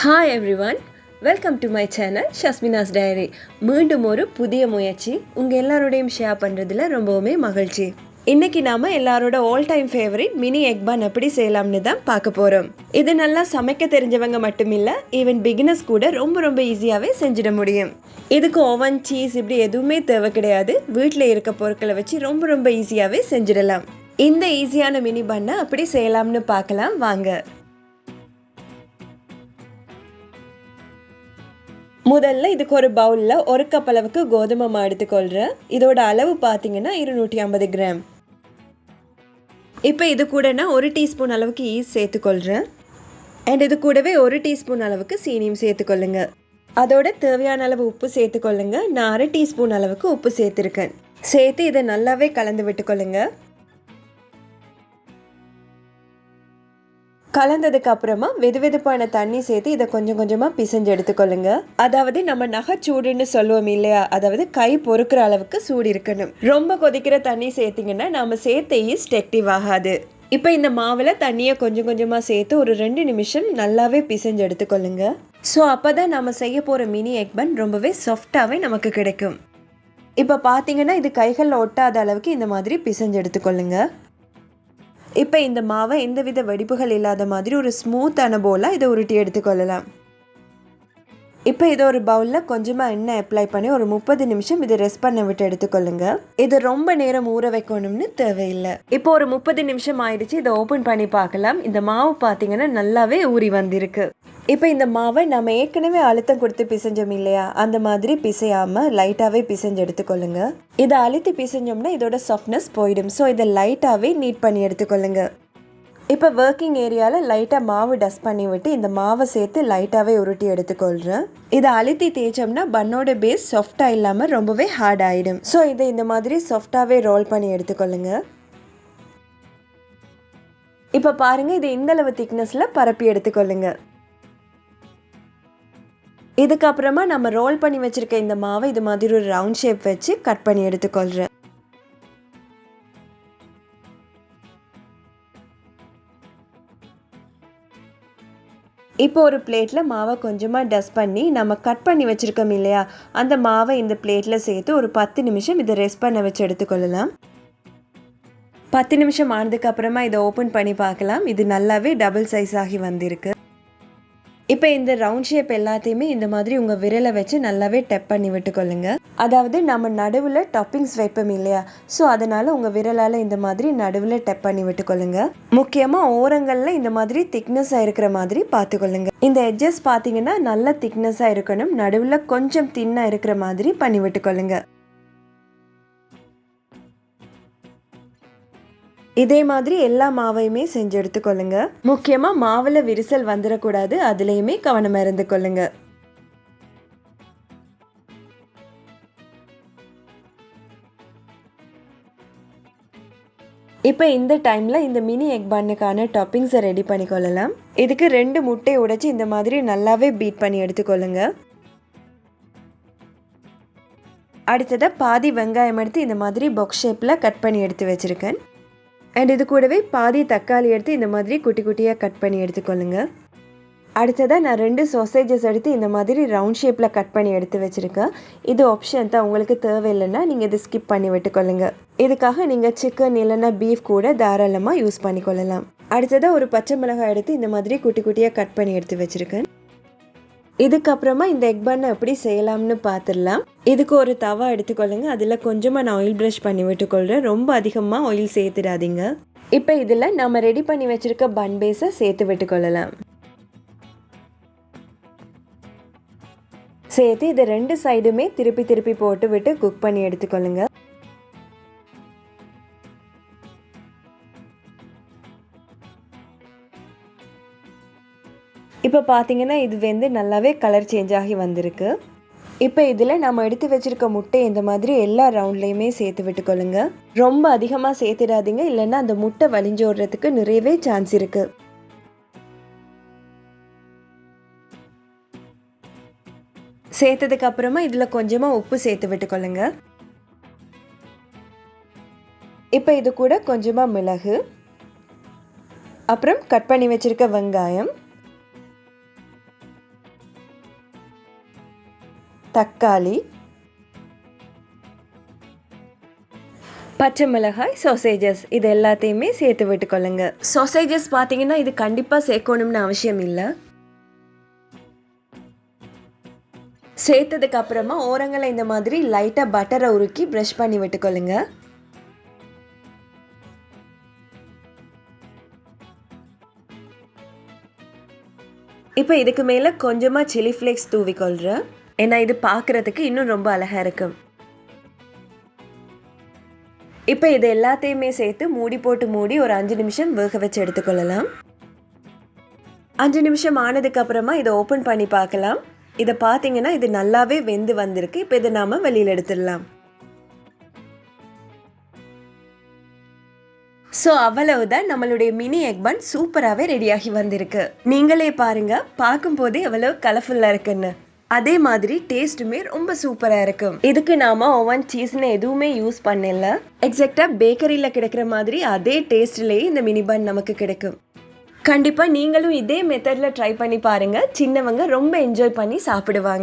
Hi everyone, welcome to my channel Shasmina's diary. மீண்டும் ஒரு புதிய முயற்சி உங்கள் எல்லாரோடையும் ஷேர் பண்ணுறதுல ரொம்பவுமே மகிழ்ச்சி. இன்றைக்கி நாம் எல்லாரோட all time favourite mini egg bun எப்படி செய்யலாம்னு தான் பார்க்க போகிறோம். இது நல்லா சமைக்க தெரிஞ்சவங்க மட்டும் இல்லை, ஈவன் பிகினர்ஸ் கூட ரொம்ப ஈஸியாகவே செஞ்சிட முடியும். இதுக்கு ஓவன், சீஸ் இப்படி எதுவுமே தேவை கிடையாது. வீட்டில் இருக்க பொருட்களை வச்சு ரொம்ப ஈஸியாகவே செஞ்சிடலாம். இந்த ஈஸியான மினி பன்னை அப்படி செய்யலாம்னு பார்க்கலாம் வாங்க. முதல்ல இதுக்கு ஒரு பவுலில் ஒரு கப் அளவுக்கு கோதுமை மாவு எடுத்துக்கொள்கிறேன். இதோட அளவு பார்த்தீங்கன்னா 250 கிராம். இப்போ இது கூட நான் 1 டீஸ்பூன் அளவுக்கு ஈஸ்ட் சேர்த்துக்கொள்கிறேன். அண்ட் இது கூடவே 1 டீஸ்பூன் அளவுக்கு சீனியும் சேர்த்துக்கொள்ளுங்க. அதோட தேவையான அளவு உப்பு சேர்த்துக்கொள்ளுங்க. நான் 1/2 டீஸ்பூன் அளவுக்கு உப்பு சேர்த்துருக்கேன். சேர்த்து இதை நல்லாவே கலந்து விட்டுக்கொள்ளுங்க. கலந்ததுக்கு அப்புறமா வெதுவெதுப்பான தண்ணி சேர்த்து இதை கொஞ்சமாக பிசைஞ்சு எடுத்துக்கொள்ளுங்க. அதாவது நம்ம நகைச்சூடுன்னு சொல்லுவோம் இல்லையா, அதாவது கை பொறுக்கிற அளவுக்கு சூடு இருக்கணும். ரொம்ப கொதிக்கிற தண்ணி சேர்த்திங்கன்னா நம்ம சேர்த்த ஈஸ்ட் ஆக்டிவ் ஆகாது. இப்போ இந்த மாவில் தண்ணியை கொஞ்சமாக சேர்த்து ஒரு 2 நிமிஷம் நல்லாவே பிசைஞ்சு எடுத்துக்கொள்ளுங்க. ஸோ அப்போ தான் நம்ம செய்ய போகிற மினி எக் பன் ரொம்பவே சாஃப்டாகவே நமக்கு கிடைக்கும். இப்போ பார்த்தீங்கன்னா இது கைகளில் ஒட்டாத அளவுக்கு இந்த மாதிரி பிசைஞ்சு எடுத்துக்கொள்ளுங்க. இப்போ இந்த மாவை எந்தவித வெடிப்புகள் இல்லாத மாதிரி ஒரு ஸ்மூத்தான போலாக இதை உருட்டி எடுத்துக்கொள்ளலாம். இப்போ இதை ஒரு பவுலில் கொஞ்சமாக எண்ணெய் அப்ளை பண்ணி ஒரு 30 நிமிஷம் இதை ரெஸ்ட் பண்ண விட்டு எடுத்துக்கொள்ளுங்க. இது ரொம்ப நேரம் ஊற வைக்கணும்னு தேவையில்லை. இப்போ ஒரு 30 நிமிஷம் ஆயிடுச்சு. இதை ஓப்பன் பண்ணி பார்க்கலாம். இந்த மாவு பார்த்தீங்கன்னா நல்லாவே ஊறி வந்திருக்கு. இப்போ இந்த மாவை நம்ம ஏற்கனவே அழுத்தம் கொடுத்து பிசைஞ்சோம் இல்லையா, அந்த மாதிரி பிசையாமல் லைட்டாகவே பிசைஞ்சு எடுத்துக்கொள்ளுங்க. இதை அழுத்தி பிசைஞ்சோம்னா இதோட சாஃப்ட்னஸ் போயிடும். ஸோ இதை லைட்டாகவே நீட் பண்ணி எடுத்துக்கொள்ளுங்க. இப்போ ஒர்க்கிங் ஏரியாவில் லைட்டாக மாவு டஸ்ட் பண்ணி விட்டு இந்த மாவை சேர்த்து லைட்டாகவே உருட்டி எடுத்துக்கொள்கிறேன். இதை அழுத்தி தேய்ச்சோம்னா பன்னோட பேஸ் சாஃப்டாக இல்லாமல் ரொம்பவே ஹார்ட் ஆகிடும். ஸோ இதை இந்த மாதிரி சாஃப்டாகவே ரோல் பண்ணி எடுத்துக்கொள்ளுங்க. இப்போ பாருங்கள், இது இந்தளவு திக்னஸில் பரப்பி எடுத்துக்கொள்ளுங்க. இதுக்கப்புறமா நம்ம ரோல் பண்ணி வச்சுருக்க இந்த மாவை இது மாதிரி ஒரு ரவுண்ட் ஷேப் வச்சு கட் பண்ணி எடுத்துக்கொள்கிறேன். இப்போ ஒரு பிளேட்டில் மாவை கொஞ்சமாக டஸ்ட் பண்ணி நம்ம கட் பண்ணி வச்சுருக்கோம் இல்லையா, அந்த மாவை இந்த பிளேட்டில் சேர்த்து ஒரு 10 நிமிஷம் இதை ரெஸ்ட் பண்ண வச்சு எடுத்துக்கொள்ளலாம். 10 நிமிஷம் ஆனதுக்கப்புறமா இதை ஓப்பன் பண்ணி பார்க்கலாம். இது நல்லாவே டபுள் சைஸ் ஆகி வந்திருக்கு. இப்போ இந்த ரவுண்ட் ஷேப் எல்லாத்தையுமே இந்த மாதிரி உங்கள் விரலை வச்சு நல்லாவே டெப் பண்ணி விட்டுக்கொள்ளுங்க. அதாவது நம்ம நடுவில் டாப்பிங்ஸ் வைப்போம் இல்லையா, ஸோ அதனால் உங்கள் விரலால் இந்த மாதிரி நடுவில் டெப் பண்ணி விட்டுக்கொள்ளுங்க. முக்கியமாக ஓரங்களில் இந்த மாதிரி திக்னஸாக இருக்கிற மாதிரி பார்த்துக்கொள்ளுங்க. இந்த எட்ஜஸ் பார்த்தீங்கன்னா நல்ல திக்னஸாக இருக்கணும். நடுவில் கொஞ்சம் தின்னாக இருக்கிற மாதிரி பண்ணி விட்டுக்கொள்ளுங்க. இதே மாதிரி எல்லா மாவையுமே செஞ்சு எடுத்துக்கொள்ளுங்க. முக்கியமாக மாவில் விரிசல் வந்துடக்கூடாது, அதுலேயுமே கவனமாக இருந்து கொள்ளுங்க. இப்போ இந்த டைமில் இந்த மினி எக் பன்னுக்கான டாப்பிங்ஸை ரெடி பண்ணிக்கொள்ளலாம். இதுக்கு 2 முட்டை உடைச்சி இந்த மாதிரி நல்லாவே பீட் பண்ணி எடுத்துக்கொள்ளுங்க. அடுத்ததாக பாதி வெங்காயம் எடுத்து இந்த மாதிரி பாக்ஸ் ஷேப்பில் கட் பண்ணி எடுத்து வச்சுருக்கேன். அண்ட் இது கூடவே பாதி தக்காளி எடுத்து இந்த மாதிரி குட்டியாக கட் பண்ணி எடுத்துக்கொள்ளுங்க. அடுத்ததாக நான் 2 சாசேஜஸ் எடுத்து இந்த மாதிரி ரவுண்ட் ஷேப்பில் கட் பண்ணி எடுத்து வச்சுருக்கேன். இது ஆப்ஷன் தான், உங்களுக்கு தேவையில்லைன்னா நீங்கள் இதை ஸ்கிப் பண்ணி விட்டுக்கொள்ளுங்க. இதுக்காக நீங்கள் சிக்கன் இல்லைன்னா பீஃப் கூட தாராளமாக யூஸ் பண்ணிக்கொள்ளலாம். அடுத்ததாக ஒரு பச்சை மிளகாய் எடுத்து இந்த மாதிரி குட்டியாக கட் பண்ணி எடுத்து வச்சுருக்கேன். இதுக்கப்புறமா இந்த எக் பன்னை எப்படி செய்யலாம்னு பார்த்துடலாம். இதுக்கு ஒரு தவா எடுத்துக்கொள்ளுங்க. அதில் கொஞ்சமாக நான் ஆயில் ப்ரஷ் பண்ணி விட்டுக்கொள்கிறேன். ரொம்ப அதிகமாக ஆயில் சேர்த்துடாதீங்க. இப்போ இதில் நம்ம ரெடி பண்ணி வச்சுருக்க பன் பேஸை சேர்த்து விட்டுக்கொள்ளலாம். சேர்த்து இதை 2 சைடுமே திருப்பி போட்டு விட்டு குக் பண்ணி எடுத்துக்கொள்ளுங்க. இப்போ பார்த்தீங்கன்னா இது வந்து நல்லாவே கலர் சேஞ்ச் ஆகி வந்திருக்கு. இப்போ இதில் நம்ம எடுத்து வச்சுருக்க முட்டை இந்த மாதிரி எல்லா ரவுண்ட்லேயுமே சேர்த்து விட்டுக்கொள்ளுங்க. ரொம்ப அதிகமாக சேர்த்துடாதீங்க, இல்லைன்னா அந்த முட்டை வலிஞ்சு ஓடுறதுக்கு நிறையவே சான்ஸ் இருக்குது. சேர்த்ததுக்கு அப்புறமா இதில் கொஞ்சமாக உப்பு சேர்த்து விட்டுக்கொள்ளுங்க. இப்போ இது கூட கொஞ்சமாக மிளகு, அப்புறம் கட் பண்ணி வச்சுருக்க வெங்காயம், தக்காளி, பச்சை மிளகாய், சாசேஜஸ் இது எல்லாத்தையுமே சேர்த்து விட்டுக்கொள்ளுங்க. சாசேஜஸ் பார்த்தீங்கன்னா இது கண்டிப்பாக சேர்க்கணும்னு அவசியம் இல்லை. சேர்த்ததுக்கு அப்புறமா ஓரங்களை இந்த மாதிரி லைட்டாக பட்டரை உருக்கி ப்ரஷ் பண்ணி விட்டுக்கொள்ளுங்க. இப்போ இதுக்கு மேலே கொஞ்சமாக சில்லி ஃப்ளேக்ஸ் தூவிக்கொள்கிறேன். ஏன்னா இது பார்க்குறதுக்கு இன்னும் ரொம்ப அழகாக இருக்கும். இப்போ இது எல்லாத்தையுமே சேர்த்து மூடி ஒரு 5 நிமிஷம் வேக வச்சு எடுத்துக்கொள்ளலாம். 5 நிமிஷம் ஆனதுக்கு அப்புறமா இதை ஓப்பன் பண்ணி பார்க்கலாம். இதை பார்த்தீங்கன்னா இது நல்லாவே வெந்து வந்திருக்கு. இப்போ இதை நாம வெளியில் எடுத்துடலாம். ஸோ அவ்வளவுதான், நம்மளுடைய மினி எக் பன் சூப்பராகவே ரெடியாகி வந்திருக்கு. நீங்களே பாருங்க, பார்க்கும்போதே எவ்வளவு கலர்ஃபுல்லாக இருக்குன்னு. அதே மாதிரி டேஸ்ட்டுமே ரொம்ப சூப்பராக இருக்கும். இதுக்கு நாம ஓவன் சீஸ்னு எதுவுமே யூஸ் பண்ணல. எக்ஸாக்டாக பேக்கரியில் கிடைக்கிற மாதிரி அதே டேஸ்ட்லேயே இந்த மினி பன் நமக்கு கிடைக்கும். கண்டிப்பாக நீங்களும் இதே மெத்தடில் ட்ரை பண்ணி பாருங்கள். சின்னவங்க ரொம்ப என்ஜாய் பண்ணி சாப்பிடுவாங்க.